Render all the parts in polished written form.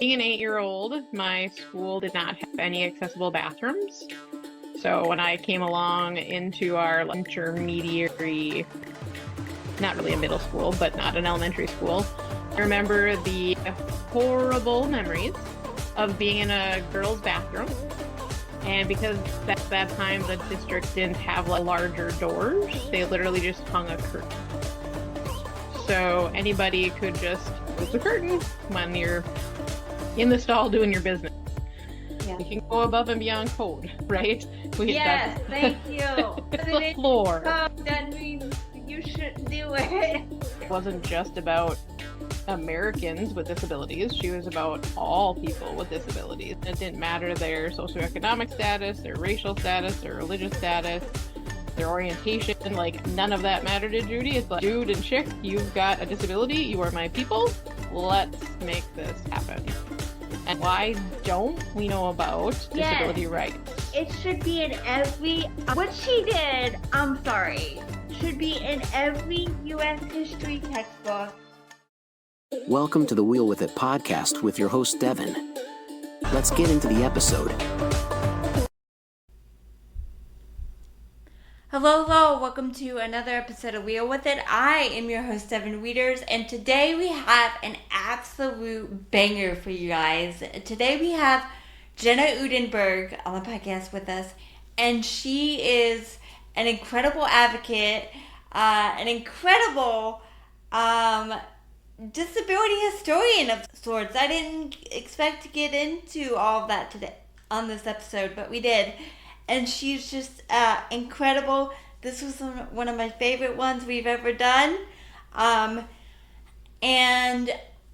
Being an 8-year-old, my school did not have any accessible bathrooms. So when I came along into our intermediary, not really a middle school, but not an elementary school, I remember the horrible memories of being in a girls' bathroom. And because at that time the district didn't have larger doors, they literally just hung a curtain. So anybody could just move the curtain when you're in the stall doing your business. Yeah. You can go above and beyond code, right? Yes, thank you. The floor. That means you should do it. It wasn't just about Americans with disabilities. She was about all people with disabilities. It didn't matter their socioeconomic status, their racial status, their religious status, their orientation. None of that mattered to Judy. It's like, dude and chick, you've got a disability. You are my people. Let's make this happen. And why don't we know about disability rights? It should be in every, what she did, I'm sorry, should be in every U.S. history textbook. Welcome to the Wheel With It podcast with your host, Devon. Let's get into the episode. Hello, welcome to another episode of Wheel With It. I am your host, Devon Wieters, and today we have an absolute banger for you guys. Today we have Jenna Udenberg on the podcast with us, and she is an incredible advocate, an incredible disability historian of sorts. I didn't expect to get into all of that today on this episode, but we did. And she's just incredible. This was one of my favorite ones we've ever done. And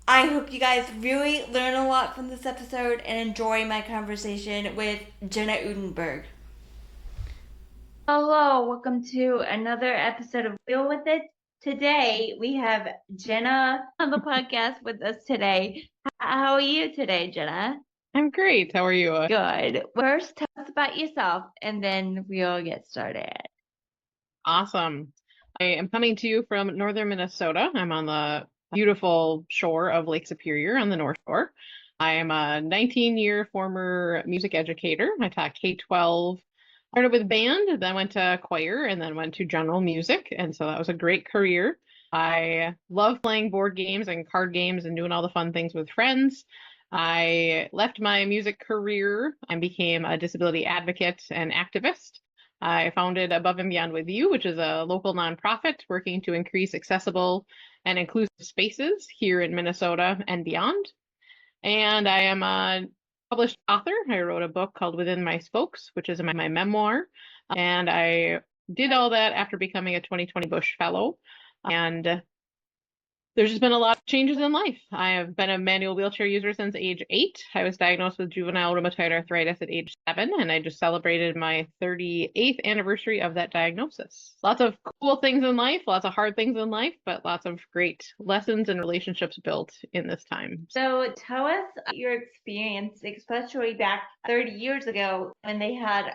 I hope you guys really learn a lot from this episode and enjoy my conversation with Jenna Udenberg. Hello, welcome to another episode of Wheel With It. Today we have Jenna on the podcast with us today. How are you today, Jenna? I'm great. How are you? Good. First, tell us about yourself, and then we'll get started. Awesome. I am coming to you from northern Minnesota. I'm on the beautiful shore of Lake Superior on the North Shore. I am a 19-year former music educator. I taught K-12, started with band, then went to choir, and then went to general music. And so that was a great career. I love playing board games and card games and doing all the fun things with friends. I left my music career and became a disability advocate and activist. I founded Above and Beyond with You, which is a local nonprofit working to increase accessible and inclusive spaces here in Minnesota and beyond. And I am a published author. I wrote a book called Within My Spokes, which is my memoir. And I did all that after becoming a 2020 Bush Fellow. And there's just been a lot of changes in life. I have been a manual wheelchair user since age 8. I was diagnosed with juvenile rheumatoid arthritis at age 7, and I just celebrated my 38th anniversary of that diagnosis. Lots of cool things in life, lots of hard things in life, but lots of great lessons and relationships built in this time. So tell us your experience, especially back 30 years ago when they had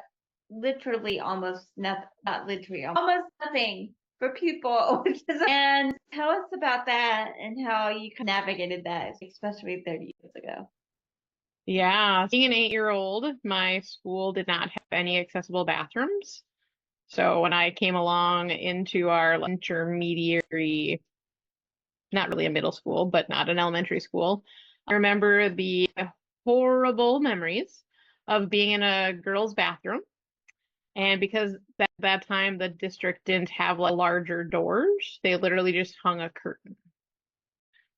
literally almost nothing for people. And tell us about that and how you navigated that, especially 30 years ago. Yeah, being an 8-year-old, my school did not have any accessible bathrooms. So when I came along into our intermediary, not really a middle school, but not an elementary school, I remember the horrible memories of being in a girls' bathroom. And because at that time the district didn't have larger doors, they literally just hung a curtain.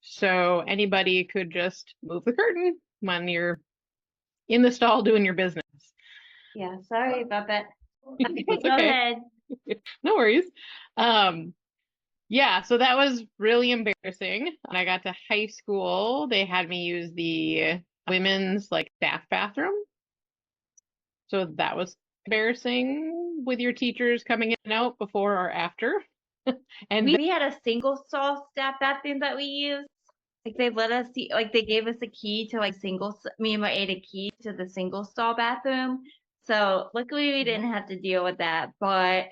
So anybody could just move the curtain when you're in the stall doing your business. Yeah, sorry about that. That's Go okay. ahead. No worries. Yeah, so that was really embarrassing. When I got to high school, they had me use the women's staff bathroom. So that was embarrassing with your teachers coming in and out before or after. And we had a single stall staff bathroom that we used. They let us see, they gave us a key to me and my aide a key to the single stall bathroom. So luckily we didn't have to deal with that, but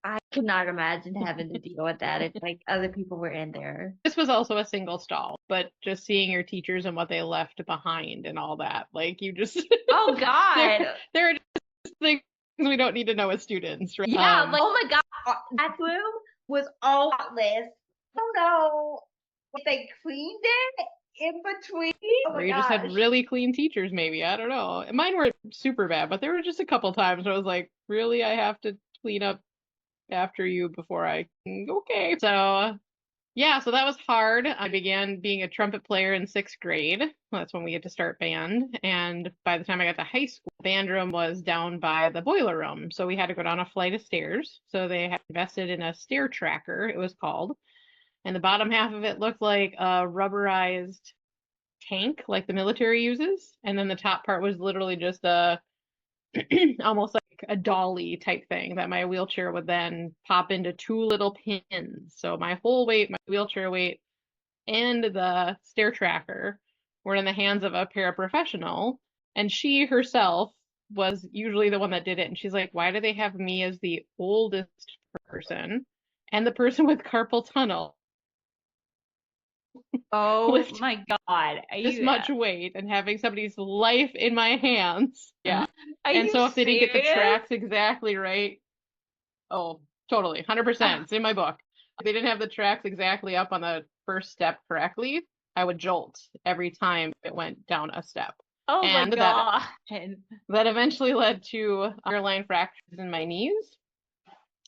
I could not imagine having to deal with that if like other people were in there. This was also a single stall, but just seeing your teachers and what they left behind and all that, like you just Oh God. there are just things we don't need to know as students, right? Yeah, like oh my God, that room was all spotless. I don't know if they cleaned it in between. Oh or my you just had gosh. really clean teachers, maybe. I don't know. Mine were super bad, but there were just a couple times where I was like, really, I have to clean up after you before I can. Okay. So yeah, so that was hard. I began being a trumpet player in 6th grade. That's when we get to start band. And by the time I got to high school, band room was down by the boiler room. So we had to go down a flight of stairs. So they had invested in a stair tracker, it was called. And the bottom half of it looked like a rubberized tank, like the military uses. And then the top part was literally just a almost like a dolly type thing that my wheelchair would then pop into 2 little pins. So my whole weight, my wheelchair weight, and the stair tracker were in the hands of a paraprofessional. And she herself was usually the one that did it. And she's like, why do they have me as the oldest person and the person with carpal tunnel Oh with my God. Are this you much weight and having somebody's life in my hands? Yeah. are And you so if they didn't get the serious? tracks exactly right, oh, totally, 100%. It's in my book. If they didn't have the tracks exactly up on the first step correctly, I would jolt every time it went down a step. Oh my And God. that eventually led to underlying fractures in my knees.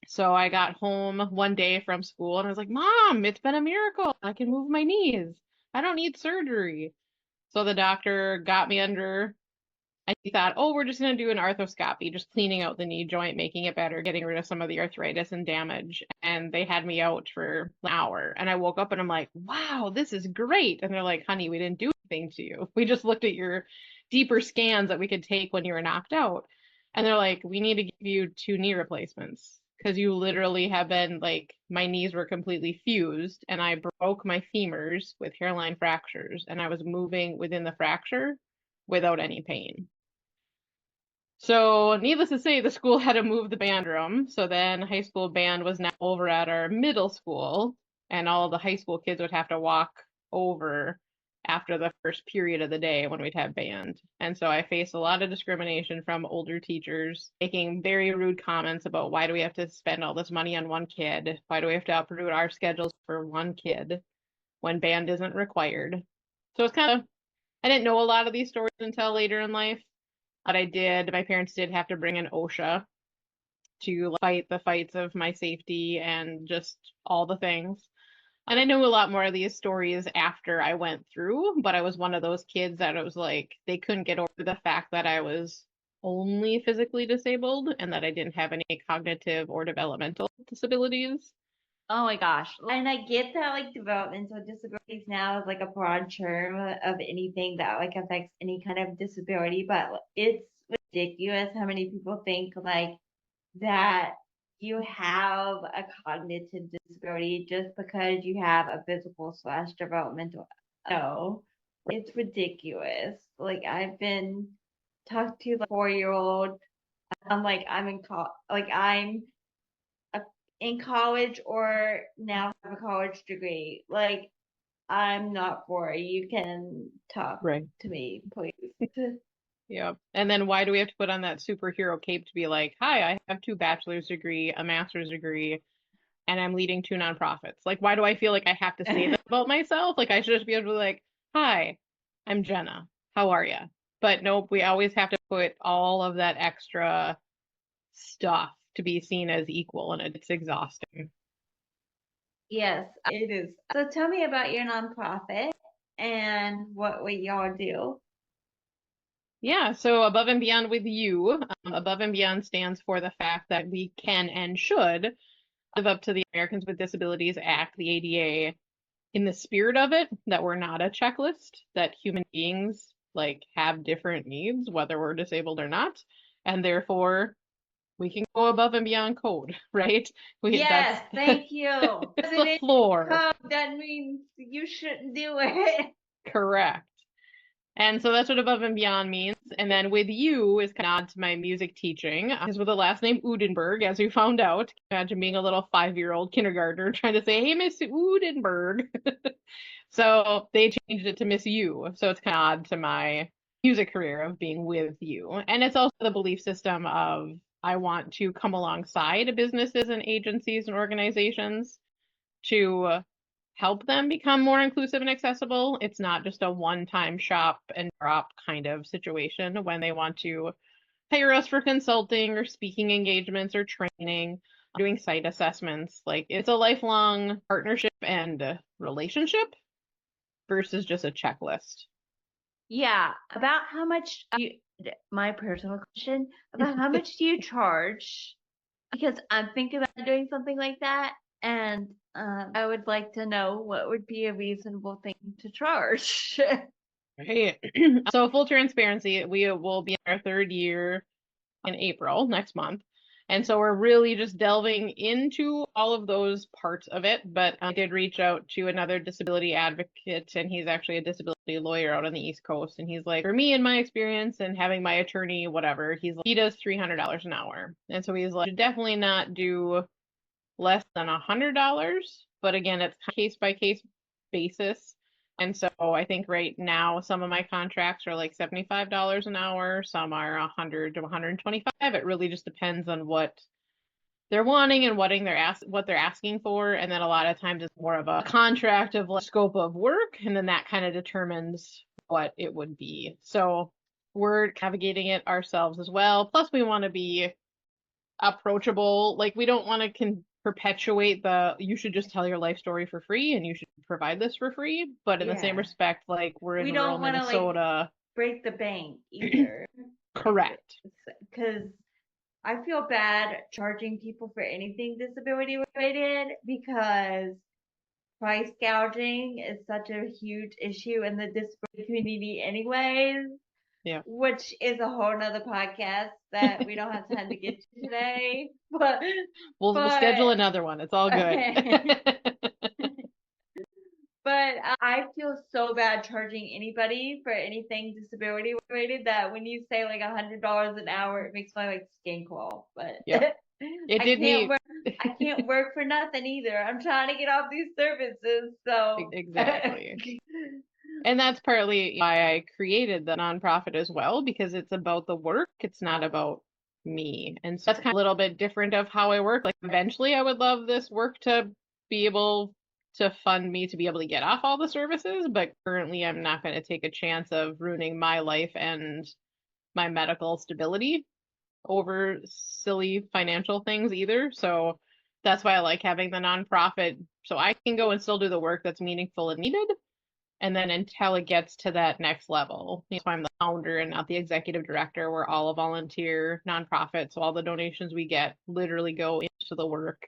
So I got home one day from school and I was like, Mom, it's been a miracle. I can move my knees. I don't need surgery. So the doctor got me under, and he thought, oh, we're just going to do an arthroscopy, just cleaning out the knee joint, making it better, getting rid of some of the arthritis and damage. And they had me out for an hour. And I woke up and I'm like, wow, this is great. And they're like, honey, we didn't do anything to you. We just looked at your deeper scans that we could take when you were knocked out. And they're like, we need to give you 2 knee replacements because you literally have been like, my knees were completely fused and I broke my femurs with hairline fractures and I was moving within the fracture without any pain. So, needless to say, the school had to move the band room. So then high school band was now over at our middle school, and all the high school kids would have to walk over after the first period of the day when we'd have band. And so I faced a lot of discrimination from older teachers making very rude comments about why do we have to spend all this money on one kid? Why do we have to uproot our schedules for one kid when band isn't required? So it's kind of, I didn't know a lot of these stories until later in life. But I did, my parents did have to bring in OSHA to fight the fights of my safety and just all the things. And I knew a lot more of these stories after I went through, but I was one of those kids that it was like they couldn't get over the fact that I was only physically disabled and that I didn't have any cognitive or developmental disabilities. Oh my gosh. And I get that like developmental disabilities now is like a broad term of anything that like affects any kind of disability, but it's ridiculous how many people think like that you have a cognitive disability just because you have a physical/developmental. No, it's ridiculous. Like I've been talked to like 4-year-old. I'm like I'm in like I'm in college or now have a college degree. Like, I'm not 4. You can talk Right. to me, please. Yeah. And then why do we have to put on that superhero cape to be like, hi, I have 2 bachelor's degree, a master's degree, and I'm leading 2 nonprofits? Like, why do I feel like I have to say that about myself? Like, I should just be able to be like, hi, I'm Jenna. How are you? But nope, we always have to put all of that extra stuff to be seen as equal, and it's exhausting. Yes, it is. So tell me about your nonprofit and what y'all do. Yeah, so Above and Beyond with You, Above and Beyond stands for the fact that we can and should live up to the Americans with Disabilities Act, the ADA, in the spirit of it, that we're not a checklist, that human beings like have different needs, whether we're disabled or not, and therefore we can go above and beyond code, right? Yes, thank you. It's the floor. That means you shouldn't do it. Correct. And so that's what above and beyond means. And then with you is kind of nod to my music teaching, because with the last name Udenberg, as we found out, imagine being a little 5-year-old kindergartner trying to say, "Hey, Miss Udenberg." So they changed it to Miss You. So it's kind of odd to my music career of being with you. And it's also the belief system of I want to come alongside businesses and agencies and organizations to help them become more inclusive and accessible. It's not just a one-time shop and drop kind of situation when they want to hire us for consulting or speaking engagements or training, doing site assessments. Like it's a lifelong partnership and relationship versus just a checklist. Yeah, about how much my personal question, about how much do you charge? Because I'm thinking about doing something like that, and I would like to know what would be a reasonable thing to charge. Right. So full transparency, we will be in our 3rd year in April next month. And so we're really just delving into all of those parts of it. But I did reach out to another disability advocate, and he's actually a disability lawyer out on the East Coast. And he's like, for me and my experience and having my attorney, whatever, he does $300 an hour. And so he's like, definitely not do less than $100. But again, it's case by case basis. And so I think right now some of my contracts are like $75 an hour, some are 100 to 125. It really just depends on what they're wanting and what they're asking for. And then a lot of times it's more of a contract of like scope of work, and then that kind of determines what it would be. So we're navigating it ourselves as well. Plus we want to be approachable. Like we don't want to perpetuate you should just tell your life story for free and you should provide this for free. But in the same Yeah. respect, like we're We in don't rural wanna, like, Minnesota. Break the bank either. Correct. Because I feel bad charging people for anything disability related because price gouging is such a huge issue in the disability community anyways. Yeah. Which is a whole nother podcast that we don't have time to get to today. But we'll schedule another one. It's all good. But I feel so bad charging anybody for anything disability related that when you say like $100 an hour, it makes my like skin crawl. But yeah. I can't work for nothing either. I'm trying to get off these services. So exactly. And that's partly why I created the nonprofit as well, because it's about the work. It's not about me. And so that's kind of a little bit different of how I work. Like eventually I would love this work to be able to fund me to be able to get off all the services, but currently I'm not going to take a chance of ruining my life and my medical stability over silly financial things either. So that's why I like having the nonprofit, so I can go and still do the work that's meaningful and needed. And then until it gets to that next level, so I'm the founder and not the executive director. We're all a volunteer nonprofit. So all the donations we get literally go into the work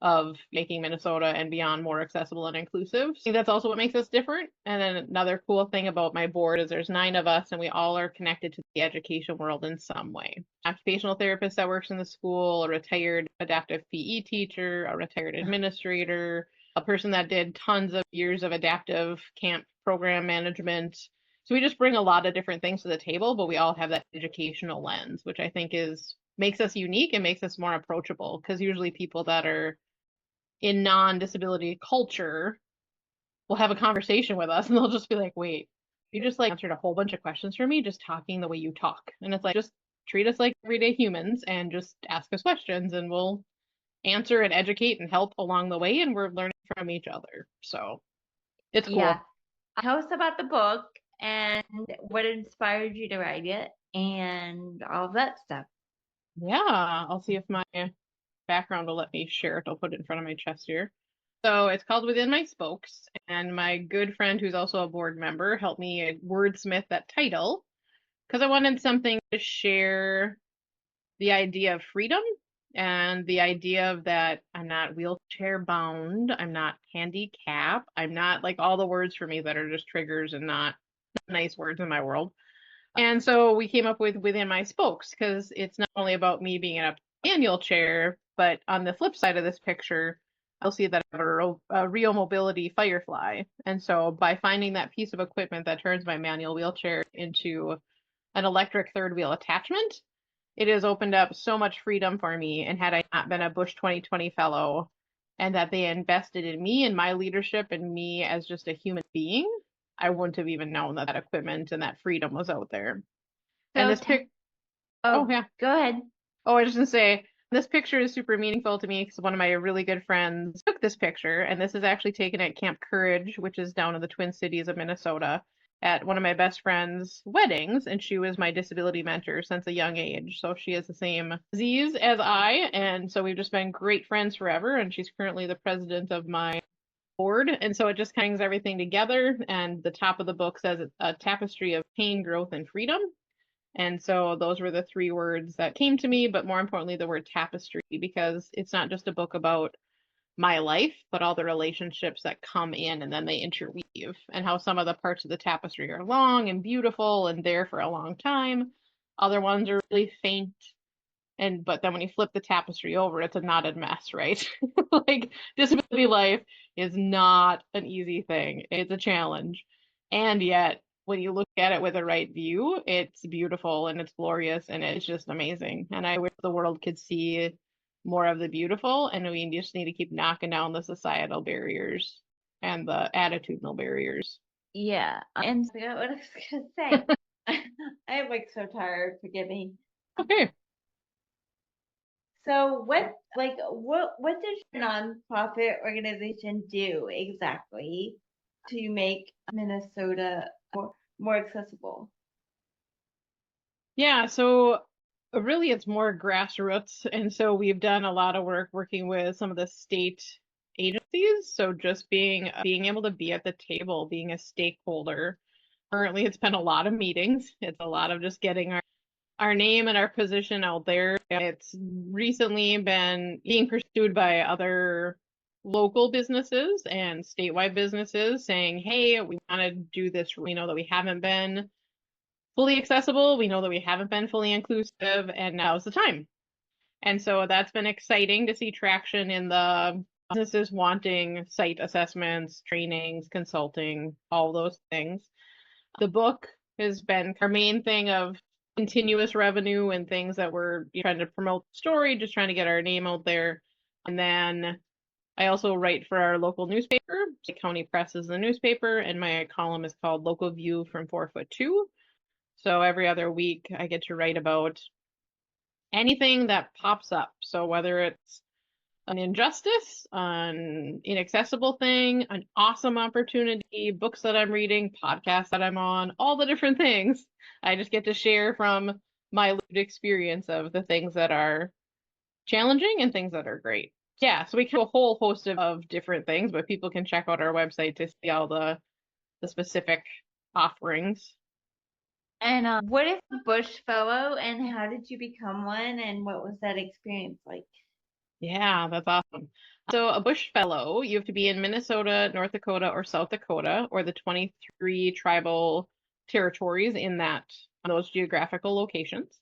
of making Minnesota and beyond more accessible and inclusive. I think that's also what makes us different. And then another cool thing about my board is there's 9 of us and we all are connected to the education world in some way. Occupational therapist that works in the school, a retired adaptive PE teacher, a retired administrator, a person that did tons of years of adaptive camp program management. So we just bring a lot of different things to the table, but we all have that educational lens, which I think makes us unique and makes us more approachable, because usually people that are in non-disability culture will have a conversation with us and they'll just be like, wait, you just like answered a whole bunch of questions for me just talking the way you talk. And it's like, just treat us like everyday humans and just ask us questions and we'll answer and educate and help along the way, and we're learning from each other. So it's cool. Yeah. Tell us about the book and what inspired you to write it and all of that stuff. Yeah, I'll see if my background will let me share it. I'll put it in front of my chest here. So it's called Within My Spokes, and my good friend who's also a board member helped me wordsmith that title because I wanted something to share the idea of freedom and the idea of that I'm not wheelchair bound, I'm not handicapped, I'm not like all the words for me that are just triggers and not nice words in my world. And so we came up with Within My Spokes because it's not only about me being in a manual chair, but on the flip side of this picture, I'll see that I have a real mobility Firefly. And so by finding that piece of equipment that turns my manual wheelchair into an electric third wheel attachment, it has opened up so much freedom for me. And had I not been a Bush 2020 fellow and that they invested in me and my leadership and me as just a human being, I wouldn't have even known that that equipment and that freedom was out there. And So this pic, oh, yeah. go ahead. Oh, I was just gonna say, this picture is super meaningful to me because one of my really good friends took this picture, and this is actually taken at Camp Courage, which is down in the Twin Cities of Minnesota, at one of my best friend's weddings, and she was my disability mentor since a young age. So she has the same disease as I, and so we've just been great friends forever, and she's currently the president of my board. And so it just hangs everything together, and the top of the book says it's a tapestry of pain, growth, and freedom. And so those were the three words that came to me, but more importantly, the word tapestry, because it's not just a book about my life, but all the relationships that come in and then they interweave, and how some of the parts of the tapestry are long and beautiful and there for a long time. Other ones are really faint. But then when you flip the tapestry over, it's a knotted mess, right? Like disability life is not an easy thing. It's a challenge. And yet when you look at it with a right view, it's beautiful and it's glorious and it's just amazing. And I wish the world could see more of the beautiful, and we just need to keep knocking down the societal barriers and the attitudinal barriers. Yeah. And I forgot what I was gonna say. I am like so tired, forgive me. Okay. So what does your nonprofit organization do exactly to make Minnesota more accessible? Yeah, so really it's more grassroots. And so we've done a lot of work working with some of the state agencies. So just being able to be at the table, being a stakeholder. Currently, it's been a lot of meetings. It's a lot of just getting our name and our position out there. It's recently been being pursued by other local businesses and statewide businesses saying, hey, we want to do this. We know that we haven't been fully accessible. We know that we haven't been fully inclusive, and now's the time. And so that's been exciting to see traction in the businesses wanting site assessments, trainings, consulting, all those things. The book has been our main thing of continuous revenue and things that we're trying to promote the story, just trying to get our name out there. And then I also write for our local newspaper. The County Press is the newspaper, and my column is called Local View from 4'2". So every other week I get to write about anything that pops up. So whether it's an injustice, an inaccessible thing, an awesome opportunity, books that I'm reading, podcasts that I'm on, all the different things, I just get to share from my lived experience of the things that are challenging and things that are great. Yeah, so we have a whole host of different things, but people can check out our website to see all the specific offerings. And what is a Bush Fellow, and how did you become one, and what was that experience like? Yeah, that's awesome. So a Bush Fellow, you have to be in Minnesota, North Dakota, or South Dakota, or the 23 tribal territories in those geographical locations.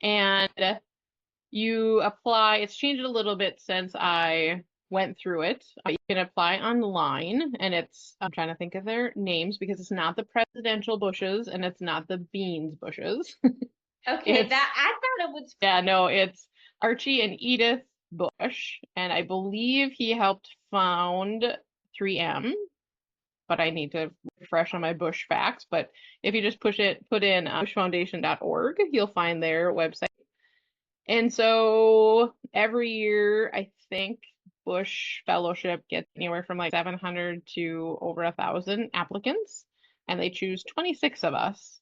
And you apply, it's changed a little bit since I went through it. You can apply online, and I'm trying to think of their names because it's not the presidential bushes and it's not the beans bushes. Okay, It's, I thought it was. yeah, no, it's Archie and Edith Bush, and I believe he helped found 3M, but I need to refresh on my Bush facts. But if you just put in bushfoundation.org, you'll find their website. And so every year, I think Bush Fellowship gets anywhere from like 700 to over 1,000 applicants, and they choose 26 of us.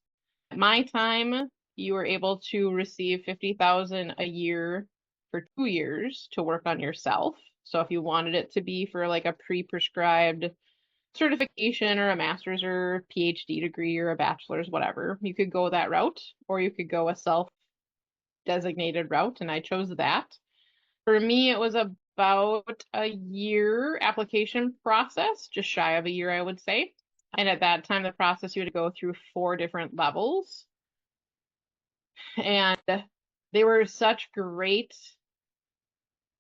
At my time, you were able to receive 50,000 a year for 2 years to work on yourself. So if you wanted it to be for like a pre-prescribed certification or a master's or PhD degree or a bachelor's, whatever, you could go that route, or you could go a self-designated route, and I chose that. For me, it was about a year application process, just shy of a year, I would say. And at that time, the process, you had to go through 4 different levels. And they were such great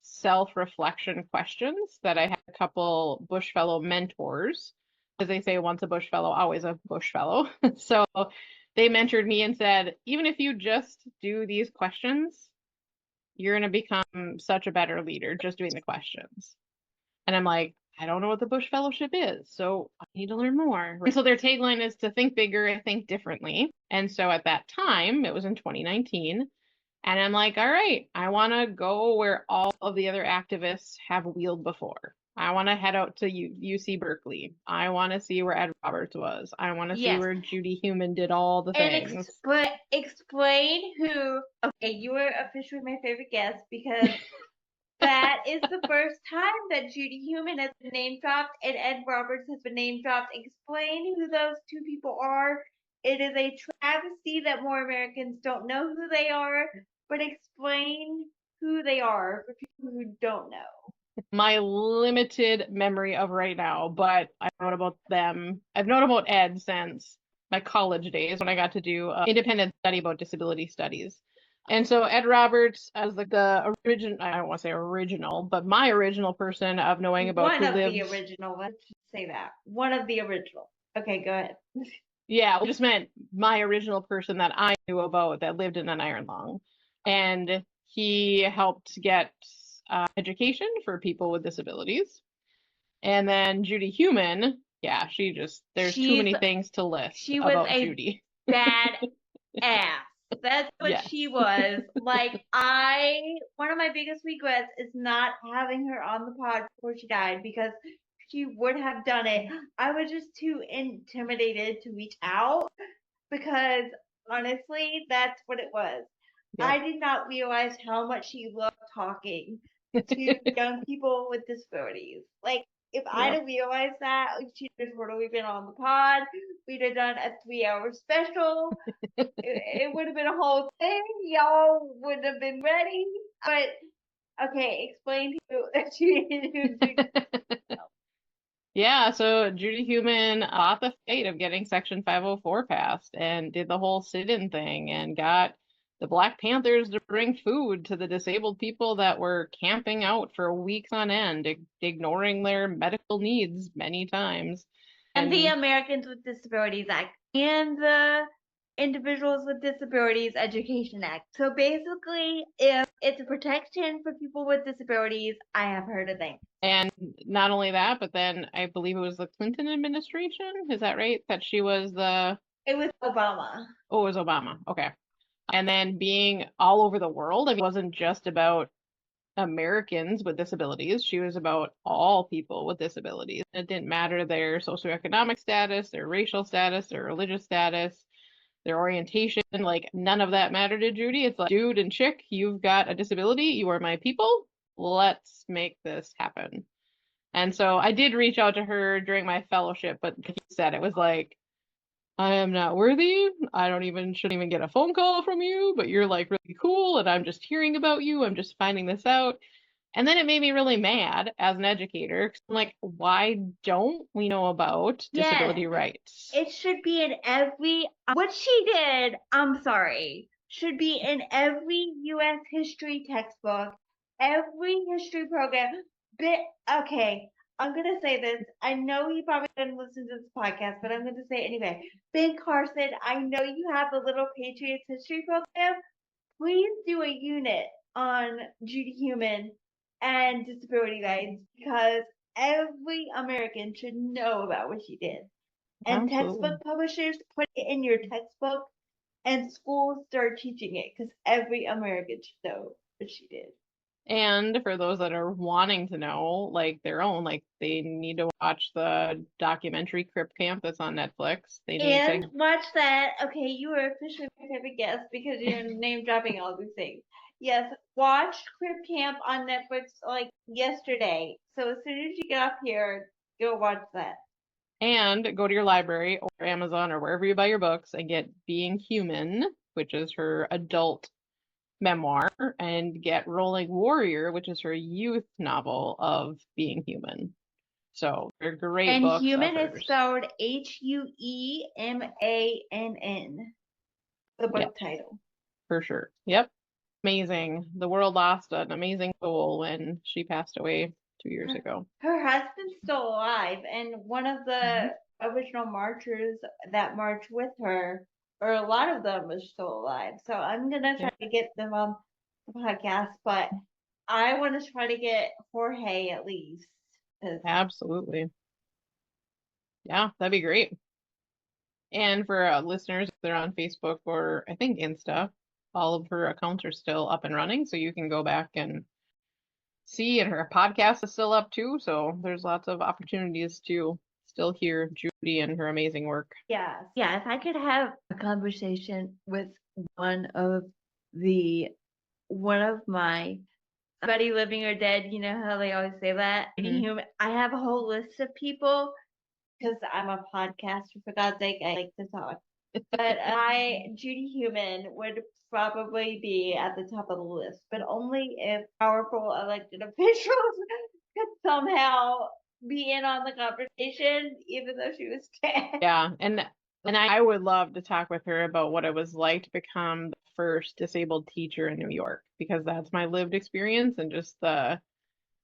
self-reflection questions that I had a couple Bushfellow mentors. As they say, once a Bushfellow, always a Bushfellow. So they mentored me and said, even if you just do these questions, you're going to become such a better leader just doing the questions. And I'm like, I don't know what the Bush Fellowship is, so I need to learn more. And so their tagline is to think bigger, think differently. And so at that time, it was in 2019, and I'm like, all right, I want to go where all of the other activists have wheeled before. I want to head out to UC Berkeley. I want to see where Ed Roberts was. I want to see Yes. where Judy Heuman did all the things. And explain who. Okay, you were officially my favorite guest because that is the first time that Judy Heuman has been name dropped and Ed Roberts has been name dropped. Explain who those two people are. It is a travesty that more Americans don't know who they are, but explain who they are for people who don't know. My limited memory of right now, but I've known about them. I've known about Ed since my college days when I got to do an independent study about disability studies. And so Ed Roberts as like the original, I don't want to say original, but my original person of knowing about One who of lived. the original, let's just say that. One of the original. Okay, go ahead. Yeah, I just meant my original person that I knew about that lived in an iron lung. And he helped get education for people with disabilities. And then Judy Heuman, yeah, there's too many things to list She was about a Judy. bad ass. That's what Yes. she was. Like, one of my biggest regrets is not having her on the pod before she died because she would have done it. I was just too intimidated to reach out because honestly, that's what it was. Yep. I did not realize how much she loved talking to young people with disabilities. Like, if I'd have realized that, she'd have totally been on the pod. We'd have done a 3-hour special. It would have been a whole thing. Y'all would have been ready. But okay, explain who Judy. Yeah, so Judy Heuman fought the fate of getting Section 504 passed and did the whole sit-in thing and got the Black Panthers to bring food to the disabled people that were camping out for weeks on end, ignoring their medical needs many times. And the Americans with Disabilities Act and the Individuals with Disabilities Education Act. So basically, if it's a protection for people with disabilities, I have heard of things. And not only that, but then I believe it was the Clinton administration. Is that right? That she was the. It was Obama. Oh, it was Obama. Okay. And then being all over the world, it wasn't just about Americans with disabilities. She was about all people with disabilities. It didn't matter their socioeconomic status, their racial status, their religious status, their orientation. Like, none of that mattered to Judy. It's like, dude and chick, you've got a disability. You are my people. Let's make this happen. And so I did reach out to her during my fellowship, but like you said, it was like, I am not worthy. Shouldn't even get a phone call from you, but you're like really cool and I'm just hearing about you. I'm just finding this out. And then it made me really mad as an educator. 'Cause I'm like, why don't we know about disability rights? It should be in what she did, I'm sorry, should be in every U.S. history textbook, every history program. Okay, I'm going to say this. I know you probably didn't listen to this podcast, but I'm going to say it anyway. Ben Carson, I know you have the Little Patriots history program. Please do a unit on Judy Heuman and disability rights because every American should know about what she did. And textbook publishers put it in your textbook and schools start teaching it because every American should know what she did. And for those that are wanting to know, like their own, like they need to watch the documentary Crip Camp that's on Netflix. They need to watch that. Okay, you are officially my favorite guest because you're name dropping all these things. Yes, watch Crip Camp on Netflix like yesterday. So as soon as you get off here, go watch that. And go to your library or Amazon or wherever you buy your books and get Being Human, which is her adult memoir, and get Rolling Warrior, which is her youth novel of being human. So they're great books. And human is spelled Huemann. The book title. For sure. Yep. amazing. The world lost an amazing soul when she passed away 2 years ago. Her husband's still alive, and one of the original marchers that marched with her, or a lot of them, is still alive. So I'm gonna try to get them on the podcast, but I want to try to get Jorge at least. Absolutely. Yeah, that'd be great. And for listeners, if they're on Facebook or I think Insta, all of her accounts are still up and running, so you can go back and see, and her podcast is still up too. So there's lots of opportunities to still hear Judy and her amazing work. Yeah, yeah. If I could have a conversation with one of my buddy living or dead, you know how they always say that. Mhm. I have a whole list of people because I'm a podcaster. For God's sake, I like to talk. But Judy Heuman would probably be at the top of the list, but only if powerful elected officials could somehow be in on the conversation, even though she was dead. Yeah, and I would love to talk with her about what it was like to become the first disabled teacher in New York, because that's my lived experience and just the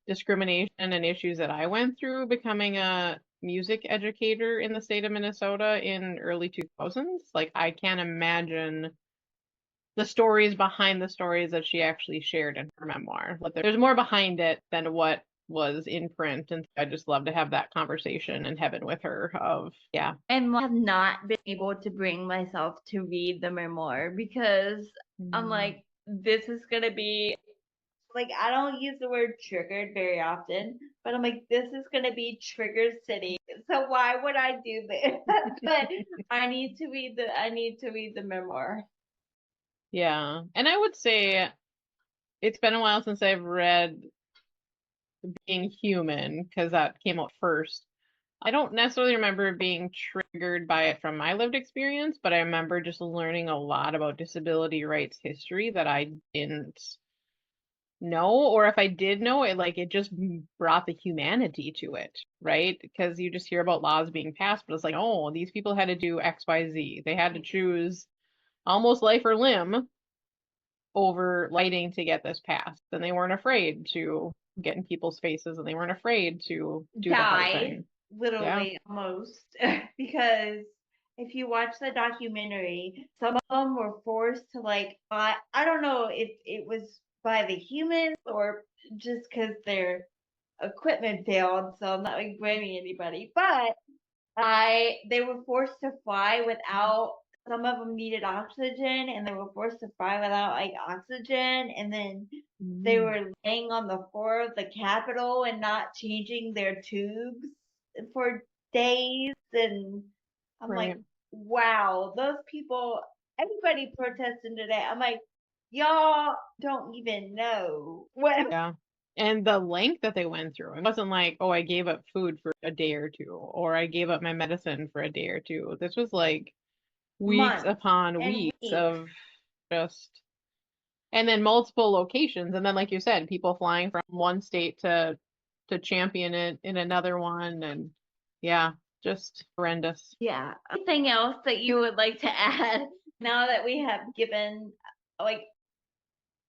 discrimination and issues that I went through becoming a music educator in the state of Minnesota in early 2000s. Like, I can't imagine the stories behind the stories that she actually shared in her memoir. Like, there's more behind it than what was in print, and I just love to have that conversation in heaven with her of, yeah. And I have not been able to bring myself to read the memoir because I'm like, this is gonna be like, I don't use the word triggered very often, but I'm like, this is gonna be trigger city. So why would I do this? But I need to read the memoir. Yeah. And I would say it's been a while since I've read Being Human, because that came out first. I don't necessarily remember being triggered by it from my lived experience, but I remember just learning a lot about disability rights history that I didn't know, or if I did know it, like, it just brought the humanity to it, right? Because you just hear about laws being passed, but it's like, oh, these people had to do X, Y, Z. They had to choose almost life or limb over lighting to get this passed, and they weren't afraid to get in people's faces, and they weren't afraid to do the hard Die, thing. literally, almost. Because if you watch the documentary, some of them were forced to, like, I don't know if it was by the humans or just because their equipment failed, so I'm not like blaming anybody, but they were forced to fly without, some of them needed oxygen, and they were forced to fly without like oxygen, and then they were laying on the floor of the Capitol and not changing their tubes for days, and I'm like, Right. wow, those people, everybody protesting today. I'm like, y'all don't even know what. Yeah. And the length that they went through. It wasn't like, oh, I gave up food for a day or two, or I gave up my medicine for a day or two. This was like weeks Months upon and weeks weeks. of just, and then multiple locations. And then, like you said, people flying from one state to champion it in another one. And yeah, just horrendous. Yeah. Anything else that you would like to add now that we have given like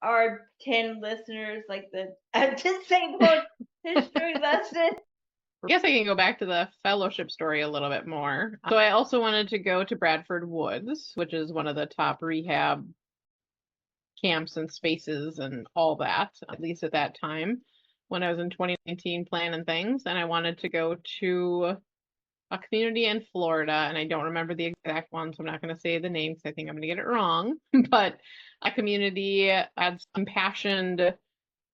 our 10 listeners like the disabled history lesson? I guess I can go back to the fellowship story a little bit more. So I also wanted to go to Bradford Woods, which is one of the top rehab camps and spaces and all that, at least at that time when I was in 2019 planning things. And I wanted to go to a community in Florida, and I don't remember the exact one, so I'm not going to say the name because I think I'm going to get it wrong. But a community had some impassioned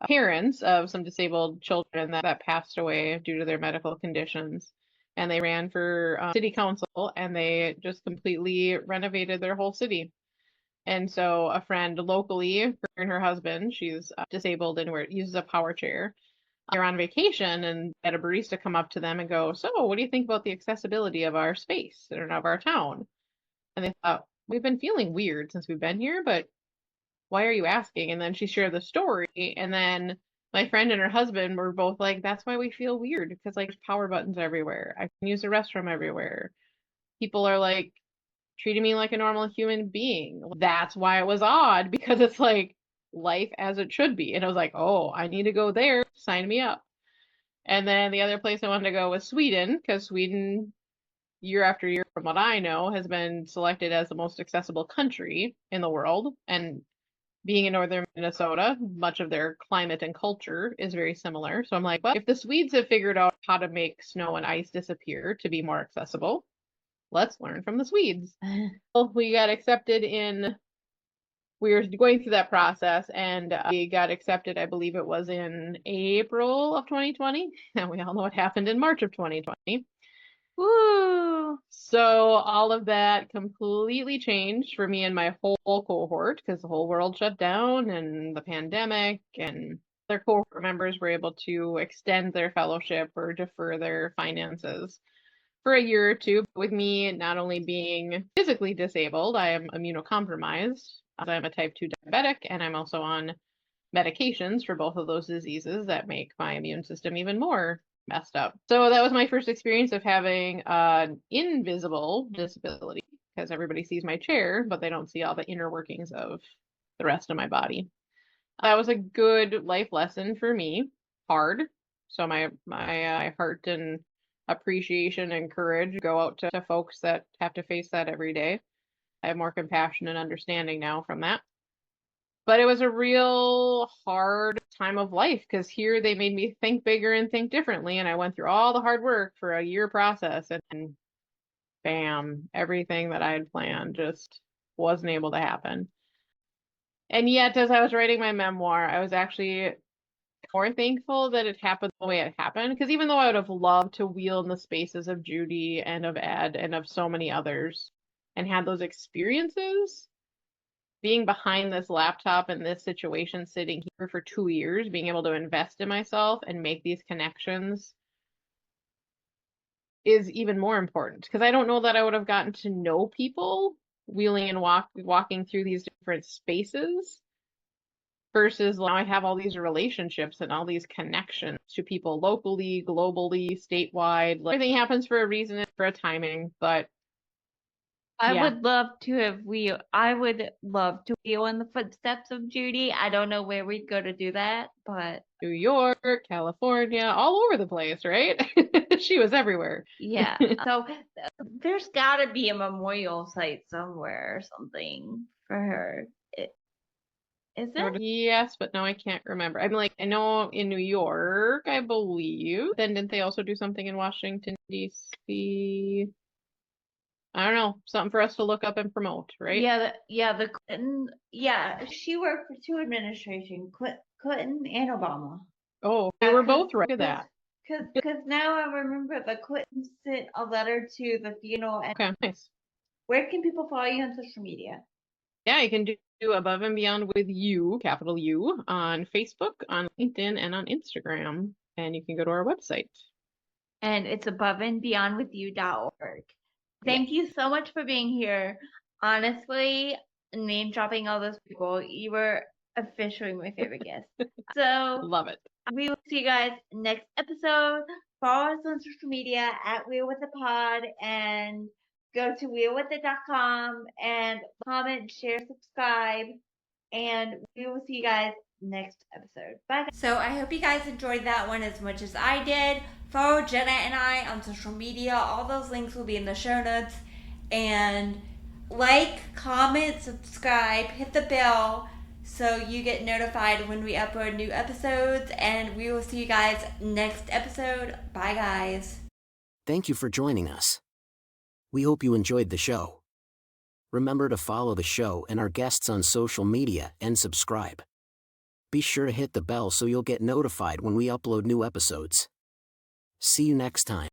parents of some disabled children that passed away due to their medical conditions. And they ran for city council, and they just completely renovated their whole city. And so a friend locally, her and her husband, she's disabled and uses a power chair. They're on vacation and had a barista come up to them and go, so what do you think about the accessibility of our space and of our town? And they thought, we've been feeling weird since we've been here, but why are you asking? And then she shared the story. And then my friend and her husband were both like, that's why we feel weird, because like there's power buttons everywhere. I can use the restroom everywhere. People are like treating me like a normal human being. That's why it was odd, because it's like, life as it should be. And I was like, oh, I need to go there. Sign me up. And then the other place I wanted to go was Sweden, because Sweden, year after year, from what I know, has been selected as the most accessible country in the world. And being in northern Minnesota, much of their climate and culture is very similar. So I'm like, well, if the Swedes have figured out how to make snow and ice disappear to be more accessible, let's learn from the Swedes. Well, we got accepted we were going through that process, and we got accepted, I believe it was in April of 2020. And we all know what happened in March of 2020. Woo! So all of that completely changed for me and my whole cohort, because the whole world shut down and the pandemic, and their cohort members were able to extend their fellowship or defer their finances for a year or two. With me not only being physically disabled, I am immunocompromised. I'm a type 2 diabetic, and I'm also on medications for both of those diseases that make my immune system even more messed up. So that was my first experience of having an invisible disability, because everybody sees my chair, but they don't see all the inner workings of the rest of my body. That was a good life lesson for me. Hard. So my heart and appreciation and courage go out to folks that have to face that every day. I have more compassion and understanding now from that. But it was a real hard time of life, because here they made me think bigger and think differently. And I went through all the hard work for a year process, and bam, everything that I had planned just wasn't able to happen. And yet, as I was writing my memoir, I was actually more thankful that it happened the way it happened. Because even though I would have loved to wheel in the spaces of Judy and of Ed and of so many others and had those experiences, being behind this laptop in this situation, sitting here for 2 years, being able to invest in myself and make these connections is even more important, because I don't know that I would have gotten to know people wheeling and walking through these different spaces, versus now I have all these relationships and all these connections to people locally, globally, statewide. Everything happens for a reason and for a timing, but I yeah. would love to wheel in the footsteps of Judy. I don't know where we'd go to do that, but New York, California, all over the place, right? She was everywhere. yeah. So there's got to be a memorial site somewhere or something for her. Is there? Yes, but now I can't remember. I'm like, I know in New York, I believe. Then didn't they also do something in Washington, D.C.? I don't know, something for us to look up and promote, right? The Clinton. Yeah, she worked for 2 administrations, Clinton and Obama. Oh, they were both right to that. Because now I remember the Clinton sent a letter to the funeral. Okay, nice. Where can people follow you on social media? Yeah, you can do Above and Beyond with You, capital U, on Facebook, on LinkedIn, and on Instagram. And you can go to our website. And it's aboveandbeyondwithyou.org. Thank you so much for being here. Honestly, name dropping all those people, you were officially my favorite guest. So Love it. we will see you guys next episode. Follow us on social media at Wheel with the Pod, and go to wheelwithit.com and comment, share, subscribe, and we will see you guys next episode. Bye. So I hope you guys enjoyed that one as much as I did. Follow Jenna and I on social media. All those links will be in the show notes. And like, comment, subscribe, hit the bell so you get notified when we upload new episodes. And we will see you guys next episode. Bye, guys. Thank you for joining us. We hope you enjoyed the show. Remember to follow the show and our guests on social media and subscribe. Be sure to hit the bell so you'll get notified when we upload new episodes. See you next time.